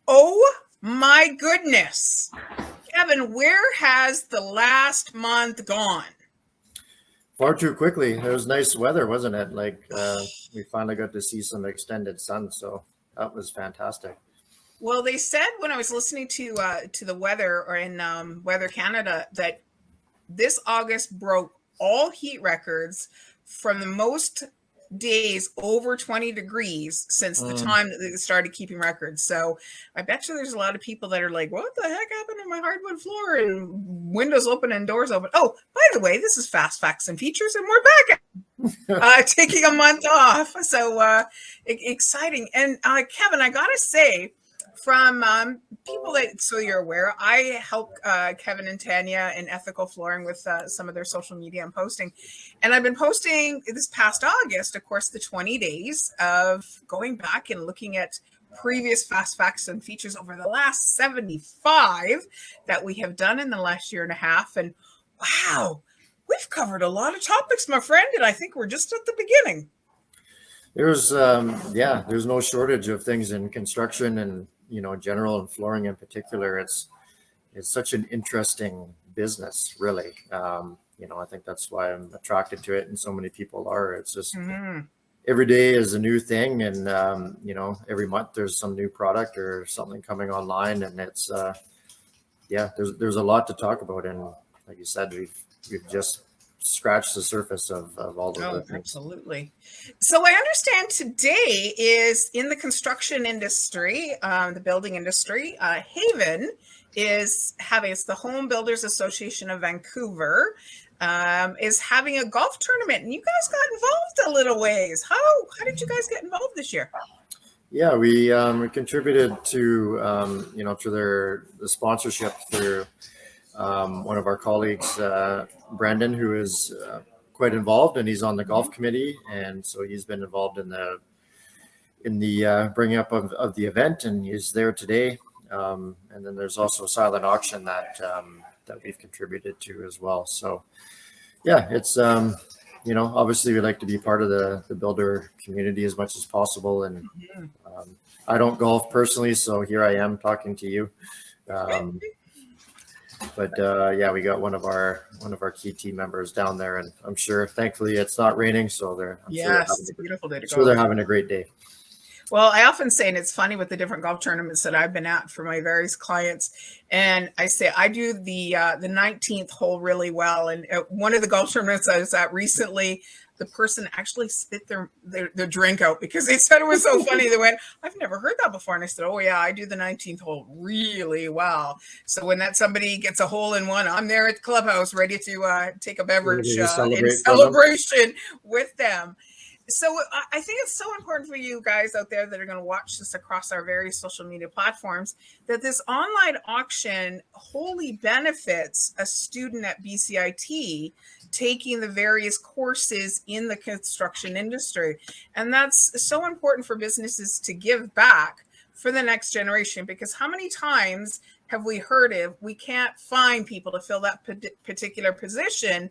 Oh my goodness. Kevin, where has the last month gone? Far too quickly. It was nice weather, wasn't it? We finally got to see some extended sun, so that was fantastic. Well, they said when I was listening to the weather or in Weather Canada that this August broke all heat records from the most days over 20 degrees since the Mm. time that they started keeping records. So I bet you there's a lot of people that are like, what the heck happened to my hardwood floor and windows open and doors open? Oh, by the way, this is Fast Facts and Features, and we're back taking a month off. So exciting. And Kevin, I got to say, from people that, so you're aware, I help Kevin and Tanya in Ethical Flooring with some of their social media and posting. And I've been posting this past August, of course, the 20 days of going back and looking at previous Fast Facts and Features over the last 75 that we have done in the last year and a half. And wow, we've covered a lot of topics, my friend, and I think we're just at the beginning. There's no shortage of things in construction and general and flooring in particular. It's such an interesting business, really. I think that's why I'm attracted to it, and so many people are. It's just every day is a new thing, and every month there's some new product or something coming online, and there's a lot to talk about, and like you said, we've just scratched the surface of all of the things. Absolutely. So I understand today is in the construction industry, the building industry. Haven is having, it's the Home Builders Association of Vancouver, is having a golf tournament, and you guys got involved a little ways. How did you guys get involved this year? Yeah, we contributed to to the sponsorship through one of our colleagues, Brendan, who is quite involved, and he's on the golf committee, and so he's been involved in the bringing up of the event, and he's there today. And then there's also a silent auction that we've contributed to as well. So yeah, it's obviously we like to be part of the builder community as much as possible, and I don't golf personally, so here I am talking to you. But we got one of our key team members down there, and I'm sure, thankfully, it's not raining, so it's a beautiful day to go. They're having a great day. Well, I often say, and it's funny with the different golf tournaments that I've been at for my various clients, and I say I do the 19th hole really well. And at one of the golf tournaments I was at recently, the person actually spit their drink out because they said it was so funny. They went, "I've never heard that before," and I said, "Oh yeah, I do the 19th hole really well." So when that somebody gets a hole in one, I'm there at the clubhouse ready to take a beverage in celebration with them. So I think it's so important for you guys out there that are going to watch this across our various social media platforms that this online auction wholly benefits a student at BCIT taking the various courses in the construction industry. And that's so important for businesses to give back for the next generation, because how many times have we heard of we can't find people to fill that particular position?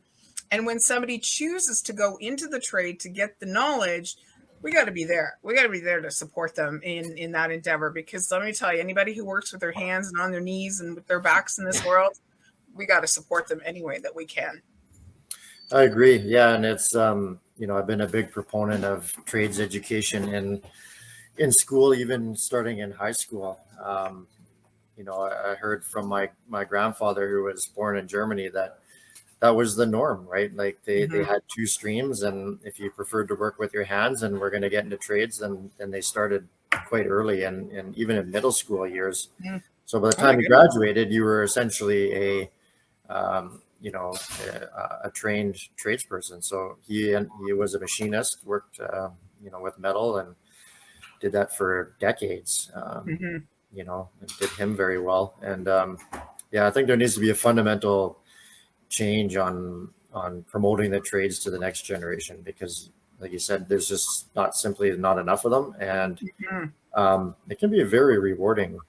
And when somebody chooses to go into the trade to get the knowledge, we got to be there. We got to be there to support them in that endeavor, because let me tell you, anybody who works with their hands and on their knees and with their backs in this world, we got to support them any way that we can. I agree. Yeah. And it's, I've been a big proponent of trades education in school, even starting in high school. I heard from my grandfather, who was born in Germany, that was the norm, right? Like they had two streams, and if you preferred to work with your hands and we're going to get into trades, then they started quite early and even in middle school years. So by the time you graduated, you were essentially a trained tradesperson. So he was a machinist, worked with metal, and did that for decades. And did him very well. And I think there needs to be a fundamental change on promoting the trades to the next generation, because like you said, there's just not enough of them, and it can be a very rewarding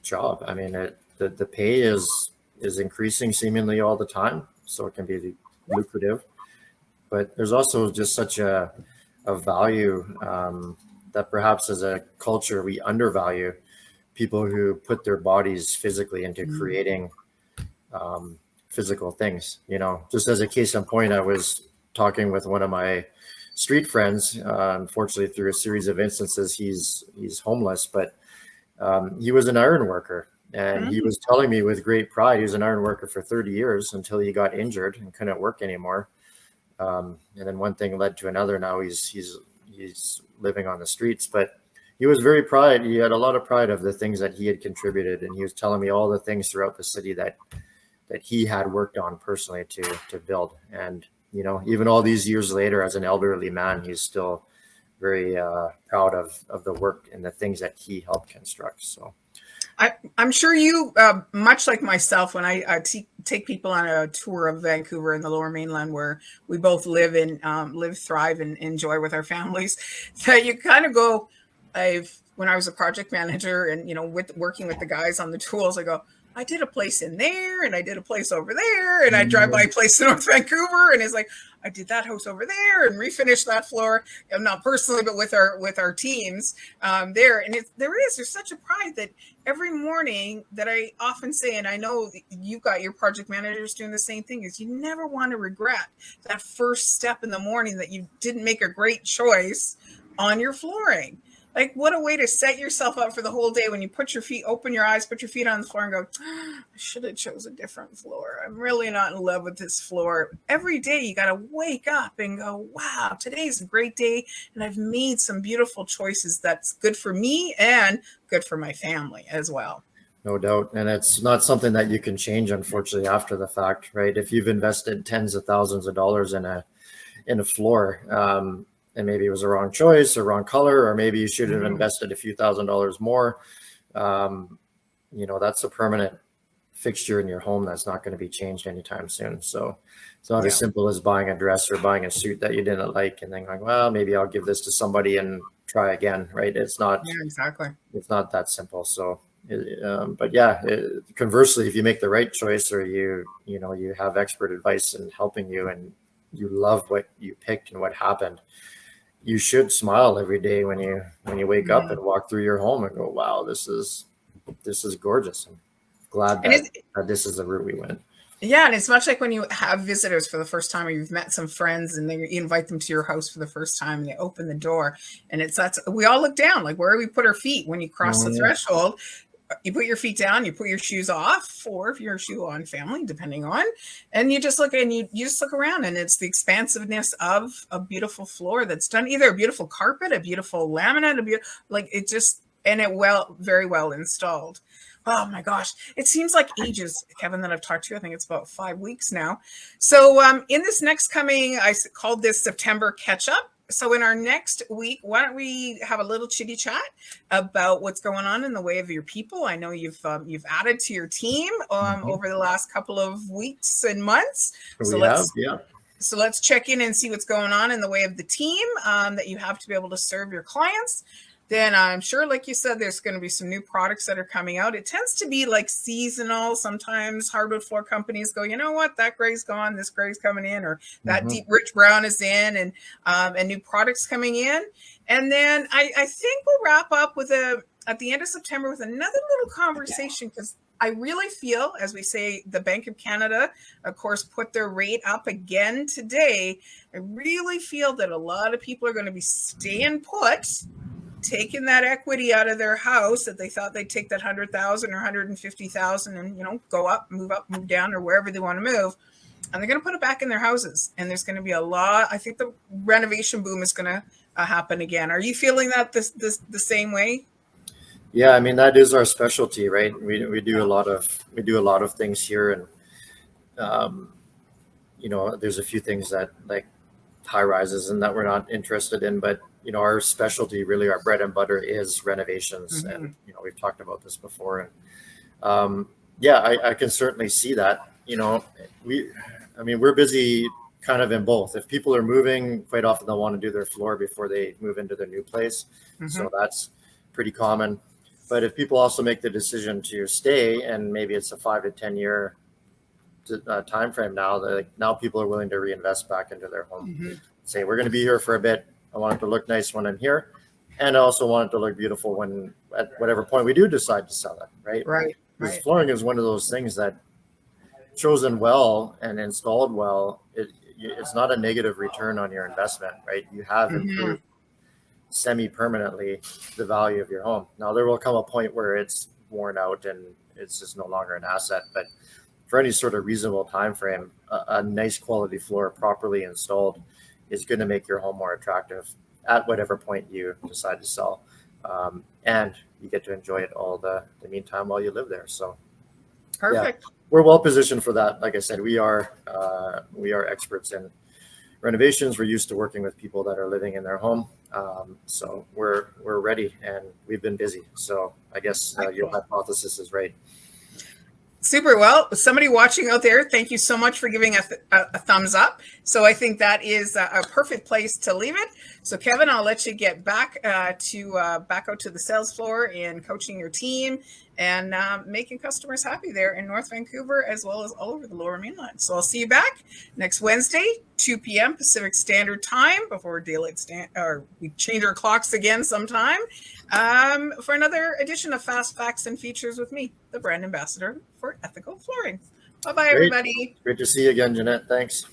job. I mean, the pay is increasing seemingly all the time, so it can be lucrative, but there's also just such a value that perhaps as a culture we undervalue people who put their bodies physically into creating physical things. Just as a case in point, I was talking with one of my street friends. Unfortunately, through a series of instances, he's homeless, but he was an iron worker. And he was telling me with great pride, he was an iron worker for 30 years until he got injured and couldn't work anymore. And then one thing led to another. Now he's living on the streets, but he was very proud. He had a lot of pride of the things that he had contributed. And he was telling me all the things throughout the city that he had worked on personally to build. And, even all these years later, as an elderly man, he's still very proud of the work and the things that he helped construct. So I'm sure you, much like myself, when I take people on a tour of Vancouver and the Lower Mainland, where we both live, thrive, and enjoy with our families, that you kind of go, when I was a project manager and, working with the guys on the tools, I go, I did a place in there and I did a place over there, and I drive by a place in North Vancouver and it's like, I did that house over there and refinished that floor, not personally, but with our teams there. And there's such a pride that every morning that I often say, and I know you've got your project managers doing the same thing, is you never want to regret that first step in the morning that you didn't make a great choice on your flooring. Like, what a way to set yourself up for the whole day when you open your eyes, put your feet on the floor and go, I should have chose a different floor. I'm really not in love with this floor. Every day you got to wake up and go, wow, today's a great day. And I've made some beautiful choices that's good for me and good for my family as well. No doubt. And it's not something that you can change, unfortunately, after the fact, right? If you've invested tens of thousands of dollars in a floor, and maybe it was a wrong choice or wrong color, or maybe you should have invested a few $1,000s more. That's a permanent fixture in your home that's not going to be changed anytime soon. So it's not as simple as buying a dress or buying a suit that you didn't like and then going, well, maybe I'll give this to somebody and try again, right? It's not. Yeah, exactly. It's not that simple. So, conversely, if you make the right choice, or you have expert advice in helping you, and you love what you picked and what happened, you should smile every day when you wake up and walk through your home and go, wow, this is gorgeous. I'm glad that this is the route we went. Yeah. And it's much like when you have visitors for the first time, or you've met some friends and then you invite them to your house for the first time, and they open the door, and we all look down, like, where do we put our feet when you cross the threshold? You put your feet down, you put your shoes off, or if you're a shoe on family, depending on, and you just look, and you just look around, and it's the expansiveness of a beautiful floor that's done, either a beautiful carpet, a beautiful laminate, very well installed. Oh my gosh. It seems like ages, Kevin, that I've talked to you. I think it's about 5 weeks now. So in this next coming, I called this September catch up. So in our next week, why don't we have a little chitty chat about what's going on in the way of your people? I know you've added to your team over the last couple of weeks and months. So let's check in and see what's going on in the way of the team that you have to be able to serve your clients. Then I'm sure, like you said, there's going to be some new products that are coming out. It tends to be like seasonal. Sometimes hardwood floor companies go, you know what, that gray's gone, this gray's coming in, or that deep rich brown is in, and new products coming in. And then I think we'll wrap up at the end of September with another little conversation, because I really feel, as we say, the Bank of Canada, of course, put their rate up again today. I really feel that a lot of people are going to be staying put, taking that equity out of their house that they thought they'd take that 100,000 or 150,000 and go up, move down, or wherever they want to move, and they're going to put it back in their houses. And there's going to be a lot. I think the renovation boom is going to happen again. Are you feeling that the same way? Yeah, I mean, that is our specialty, right? We do a lot of things here, and there's a few things that, like high rises, and that we're not interested in, but our specialty, really our bread and butter, is renovations. And we've talked about this before, and I can certainly see that. We're busy kind of in both. If people are moving, quite often they'll want to do their floor before they move into their new place, so that's pretty common. But if people also make the decision to stay, and maybe it's a 5 to 10 year time frame now people are willing to reinvest back into their home. Say, we're going to be here for a bit. I want it to look nice when I'm here, and I also want it to look beautiful when at whatever point we do decide to sell it, right? Right. Because Right. flooring is one of those things that, chosen well and installed well, it's not a negative return on your investment, right? You have Hmm. improved semi-permanently the value of your home. Now there will come a point where it's worn out and it's just no longer an asset, but for any sort of reasonable time frame, a nice quality floor properly installed is going to make your home more attractive at whatever point you decide to sell, and you get to enjoy it all the meantime while you live there. So yeah, Perfect. we're well positioned for that. Like I said, we are experts in renovations. We're used to working with people that are living in their home, so we're ready and we've been busy. So I guess your hypothesis is right. Super. Well, somebody watching out there, thank you so much for giving us a thumbs up. So I think that is a perfect place to leave it. So Kevin, I'll let you get back back out to the sales floor and coaching your team and making customers happy there in North Vancouver as well as all over the Lower Mainland. So I'll see you back next Wednesday, 2 p.m. Pacific Standard Time before or we change our clocks again sometime, for another edition of Fast Facts and Features with me, the brand ambassador for ethical flooring. Bye-bye, Great. everybody. Great to see you again, Jeanette. Thanks.